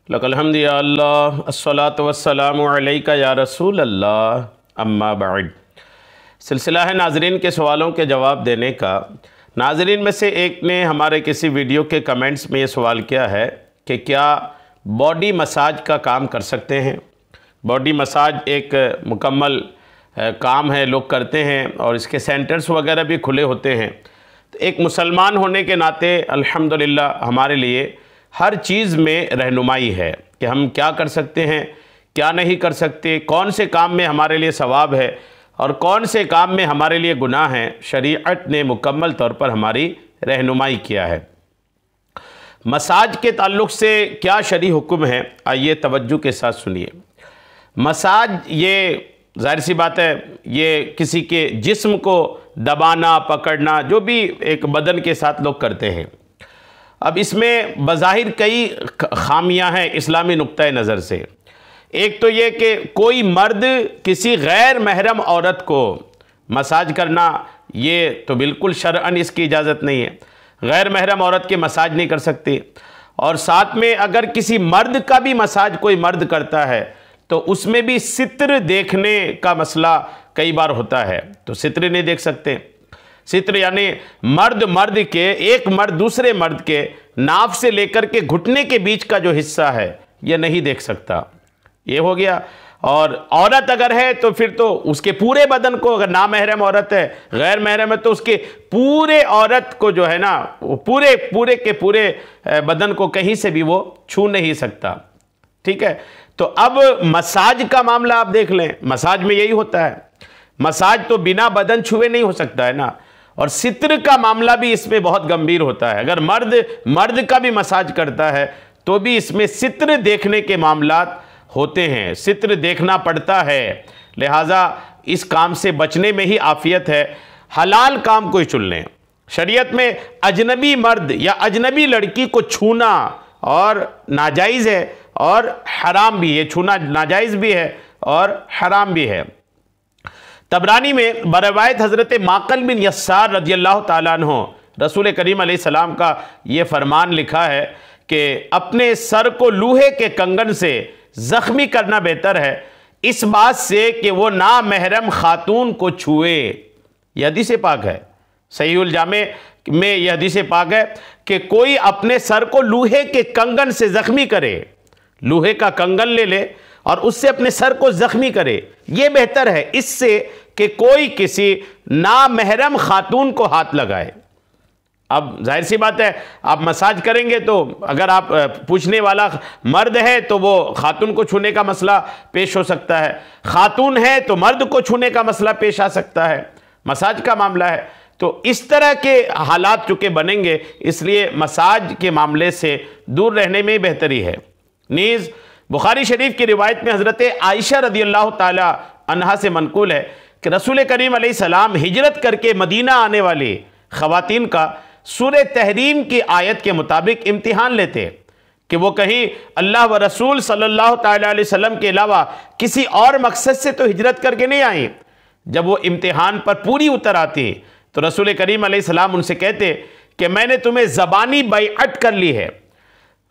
लकल हम्दु या अल्लाह अस्सलातु वस्सलामु अलैका या रसूल अल्लाह अम्मा बाद। सिलसिला है नाज़रीन के सवालों के जवाब देने का। नाज़रीन में से एक ने हमारे किसी वीडियो के कमेंट्स में ये सवाल किया है कि क्या बॉडी मसाज का काम कर सकते हैं। बॉडी मसाज एक मुकम्मल काम है, लोग करते हैं और इसके सेंटर्स वगैरह भी खुले होते हैं। तो एक मुसलमान होने के नाते अल्हम्दुलिल्लाह हमारे लिए हर चीज़ में रहनुमाई है कि हम क्या कर सकते हैं, क्या नहीं कर सकते, कौन से काम में हमारे लिए सवाब है और कौन से काम में हमारे लिए गुनाह है। शरीअत ने मुकम्मल तौर पर हमारी रहनुमाई किया है। मसाज के ताल्लुक़ से क्या शरई हुक्म है, आइए तवज्जो के साथ सुनिए। मसाज ये ज़ाहिर सी बात है, ये किसी के जिस्म को दबाना पकड़ना, जो भी एक बदन के साथ लोग करते हैं। अब इसमें बज़ाहिर कई खामियां हैं इस्लामी नुक्ता नज़र से। एक तो ये कि कोई मर्द किसी गैर महरम औरत को मसाज करना, ये तो बिल्कुल शरअन इसकी इजाज़त नहीं है। गैर महरम औरत के मसाज नहीं कर सकती। और साथ में अगर किसी मर्द का भी मसाज कोई मर्द करता है तो उसमें भी सित्र देखने का मसला कई बार होता है, तो सित्र नहीं देख सकते। सित्र यानी मर्द के, एक मर्द दूसरे मर्द के नाफ से लेकर के घुटने के बीच का जो हिस्सा है ये नहीं देख सकता, ये हो गया। और औरत अगर है तो फिर तो उसके पूरे बदन को, अगर नामहरम औरत है, गैर महरम है, तो उसके पूरे औरत को जो है ना, वो पूरे के पूरे बदन को कहीं से भी वो छू नहीं सकता। ठीक है, तो अब मसाज का मामला आप देख लें, मसाज में यही होता है। मसाज तो बिना बदन छुए नहीं हो सकता है ना। और सित्र का मामला भी इसमें बहुत गंभीर होता है। अगर मर्द का भी मसाज करता है तो भी इसमें सित्र देखने के मामलात होते हैं, सित्र देखना पड़ता है। लिहाजा इस काम से बचने में ही आफियत है। हलाल काम कोई चुन लें। शरीयत में अजनबी मर्द या अजनबी लड़की को छूना और नाजायज़ है और हराम भी है। छूना नाजायज़ भी है और हराम भी है। तबरानी में बरवायत हज़रत माक़ल बिन यस्सार रज़ियल्लाहु ताला अन्हु रसूल करीम अलैहिस्सलाम का ये फरमान लिखा है कि अपने सर को लोहे के कंगन से ज़ख्मी करना बेहतर है इस बात से कि वो नामहरम खातून को छुए। यह हदीस पाक है, सहीहुल जामे में यह हदीस पाक है कि कोई अपने सर को लोहे के कंगन से ज़ख्मी करे, लोहे का कंगन ले ले और उससे अपने सर को ज़ख्मी करे, ये बेहतर है इससे कि कोई किसी नामहरम खातून को हाथ लगाए। अब जाहिर सी बात है, आप मसाज करेंगे तो अगर आप पूछने वाला मर्द है तो वो खातून को छूने का मसला पेश हो सकता है, खातून है तो मर्द को छूने का मसला पेश आ सकता है। मसाज का मामला है तो इस तरह के हालात चूँकि बनेंगे, इसलिए मसाज के मामले से दूर रहने में बेहतरी है। नीज़ बुखारी शरीफ की रिवायत में हज़रत आयशा रज़ियल्लाहु ताला अन्हा से मनकूल है कि रसूल करीम अलैहिस्सलाम हिजरत करके मदीना आने वाली ख़वातीन का सूरह तहरीम की आयत के मुताबिक इम्तिहान लेते कि वो कहीं अल्लाह व रसूल सल्लल्लाहु ताला अलैहि वसल्लम के अलावा किसी और मकसद से तो हिजरत करके नहीं आई। जब वो इम्तिहान पर पूरी उतर आती तो रसूल करीम अलैहिस्सलाम उनसे कहते कि मैंने तुम्हें ज़बानी बैअत कर ली है,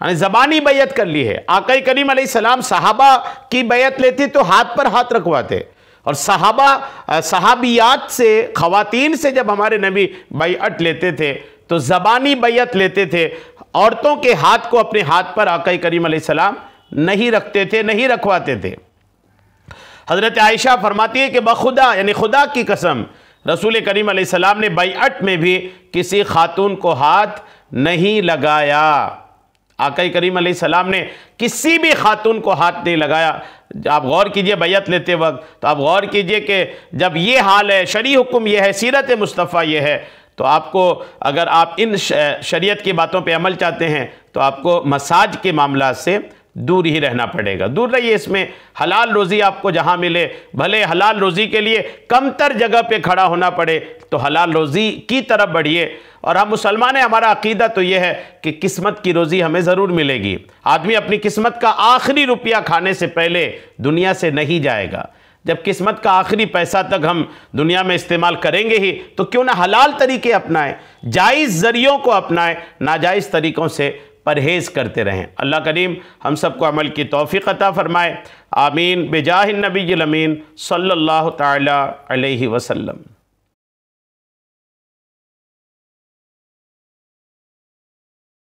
ज़बानी बैयत कर ली है। आका करीम अलैहिस्सलाम सहाबा की बैयत लेते तो हाथ पर हाथ रखवाते, और सहाबियात से, ख़वातीन से जब हमारे नबी बैअत लेते थे तो ज़बानी बैयत लेते थे। औरतों के हाथ को अपने हाथ पर आका करीम अलैहिस्सलाम नहीं रखते थे, नहीं रखवाते थे। हज़रत आयशा फरमाती है कि बखुदा यानी खुदा की कसम रसूल करीम अलैहिस्सलाम ने बैअत में भी किसी खातून को हाथ नहीं लगाया। आका करीम अलैहिस्सलाम ने किसी भी खातून को हाथ नहीं लगाया। आप गौर कीजिए बैयत लेते वक्त, तो आप गौर कीजिए कि जब ये हाल है, शरई हुक्म ये है, सीरत मुस्तफ़ा ये है, तो आपको अगर आप इन शरीयत की बातों पे अमल चाहते हैं तो आपको मसाज के मामला से दूर ही रहना पड़ेगा। दूर रहिए। इसमें हलाल रोज़ी आपको जहाँ मिले, भले हलाल रोज़ी के लिए कमतर जगह पे खड़ा होना पड़े तो हलाल रोज़ी की तरफ बढ़िए। और हम मुसलमान हैं, हमारा अकीदा तो यह है कि किस्मत की रोज़ी हमें ज़रूर मिलेगी। आदमी अपनी किस्मत का आखिरी रुपया खाने से पहले दुनिया से नहीं जाएगा। जब किस्मत का आखिरी पैसा तक हम दुनिया में इस्तेमाल करेंगे ही तो क्यों ना हलाल तरीके अपनाएं, जायज़ ज़रियों को अपनाएं, नाजायज़ तरीक़ों से परहेज़ करते रहें। अल्लाह करीम हम सबको अमल की तौफ़ीक़ अता फ़रमाए। आमीन। बिजाहिन नबील अमीन सल्लल्लाहु तआला अलैहि वसल्लम।